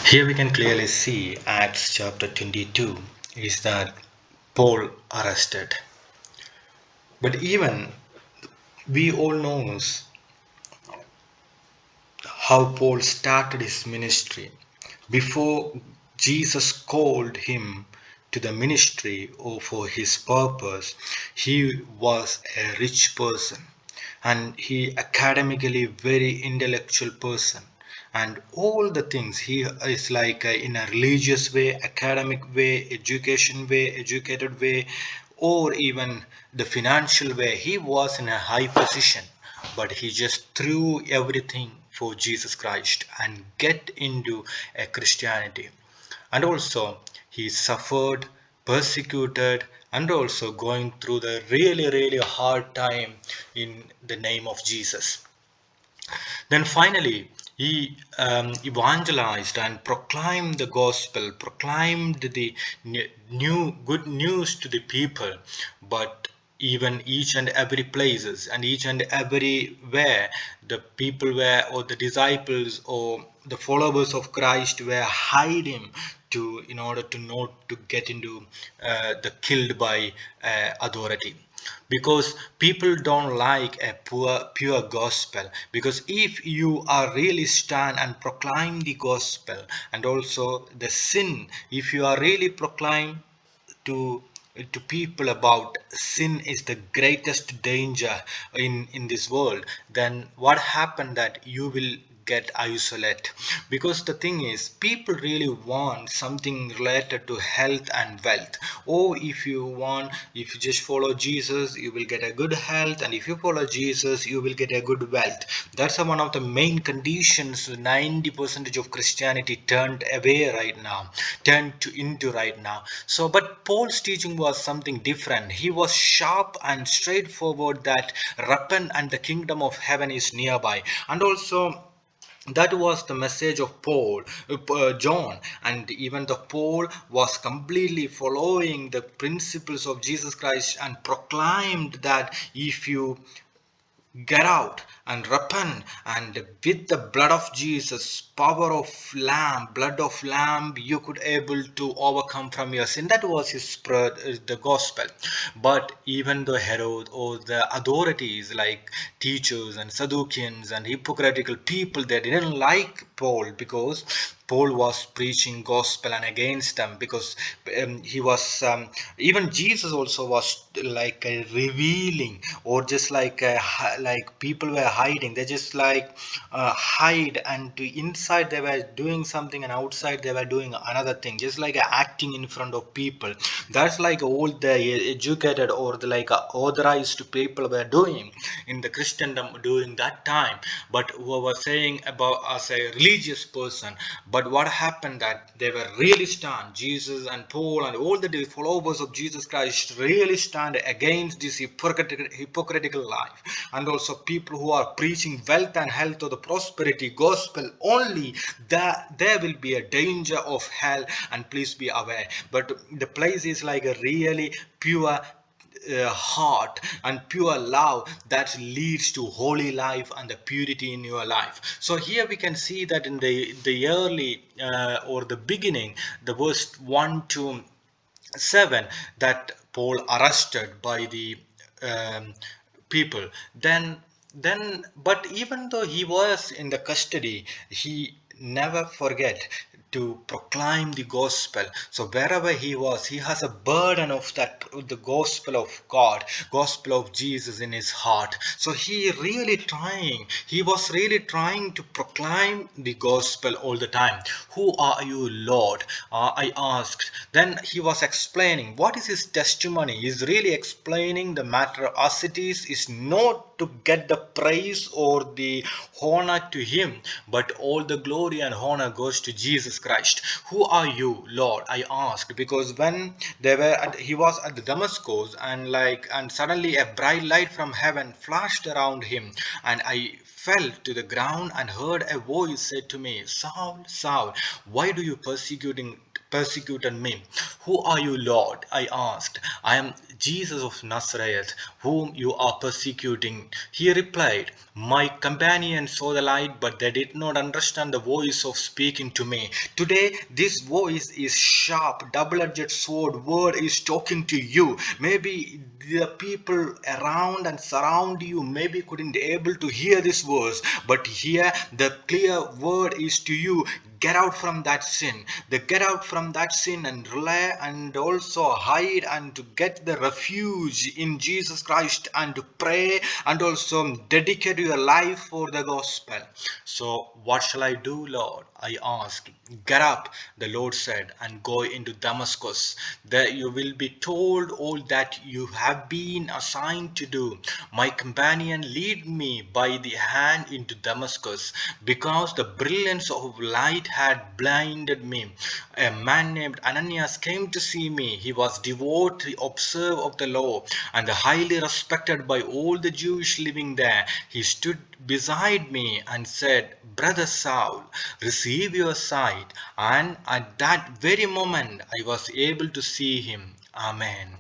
Here we can clearly see Acts chapter 22 is that Paul arrested. But even we all knows how Paul started his ministry. Before Jesus called him to the ministry or for his purpose, he was a rich person and he academically very intellectual person and all the things he is like in a religious way, academic way, education way, educated way, or even the financial way. He was in a high position, but he just threw everything for Jesus Christ and get into a Christianity. And also he suffered, persecuted, and also going through the really hard time in the name of Jesus. Then finally, he evangelized and proclaimed the gospel, proclaimed the new good news to the people. But even each and every places and each and everywhere, the people were, or the disciples or the followers of Christ were hiding to in order to not to get into the killed by authority, because people don't like a pure gospel. Because if you are really stand and proclaim the gospel, and also the sin, if you are really proclaim to people about sin is the greatest danger in this world, then what happened that you will get isolate. Because the thing is, people really want something related to health and wealth. Or if you just follow Jesus, you will get a good health, and if you follow Jesus, you will get a good wealth. That's one of the main conditions 90% of Christianity turned away right now, turned to into right now. So but Paul's teaching was something different. He was sharp and straightforward, that repent and the kingdom of heaven is nearby. And also that was the message of John. And even the Paul was completely following the principles of Jesus Christ and proclaimed that if you get out and repent, and with the blood of Jesus, power of lamb, blood of lamb, you could able to overcome from your sin. That was the gospel. But even the Herod or the authorities like teachers and Sadduceans and hypocritical people, they didn't like Paul, because Paul was preaching gospel and against them. Because he was even Jesus also was like revealing, or just like like people were hiding. They just like hide, and inside they were doing something and outside they were doing another thing, just like acting in front of people. That's like all the educated or the like authorized people were doing in the Christendom during that time. But who were saying about as a religious person. But what happened that they were really stand, Jesus and Paul and all the followers of Jesus Christ really stand against this hypocritical life. And also people who are preaching wealth and health or the prosperity gospel only, that there will be a danger of hell, and please be aware. But the place is like a really pure heart and pure love that leads to holy life and the purity in your life. So here we can see that in the early or the beginning, the verse 1 to 7, that Paul arrested by the um, people. Then but even though he was in the custody, he never forget to proclaim the gospel. So wherever he was, he has a burden of that, the gospel of God, gospel of Jesus in his heart. So he was really trying to proclaim the gospel all the time. Who are you, Lord? I asked. Then he was explaining what is his testimony. He's really explaining the matter as it is not to get the praise or the honor to him, but all the glory and honor goes to Jesus Christ. Who are you, Lord? I asked. Because when he was at the Damascus, and suddenly a bright light from heaven flashed around him, and I fell to the ground and heard a voice say to me, Saul, Saul, why do you persecuted me. Who are you, Lord? I asked. I am Jesus of Nazareth, whom you are persecuting. He replied, my companions saw the light, but they did not understand the voice of speaking to me. Today, this voice is sharp, double-edged sword word is talking to you. Maybe the people around and surround you maybe couldn't able to hear this verse, but here the clear word is to you. Get out from that sin. They get out from that sin and rely and also hide and to get the refuge in Jesus Christ and to pray and also dedicate your life for the gospel. So what shall I do, Lord? I asked. Get up, the Lord said, and go into Damascus. There you will be told all that you have been assigned to do. My companion lead me by the hand into Damascus because the brilliance of light had blinded me. A man named Ananias came to see me. He was devout observer of the law and highly respected by all the Jews living there. He stood beside me and said, Brother Saul, receive your sight. And at that very moment I was able to see him. Amen.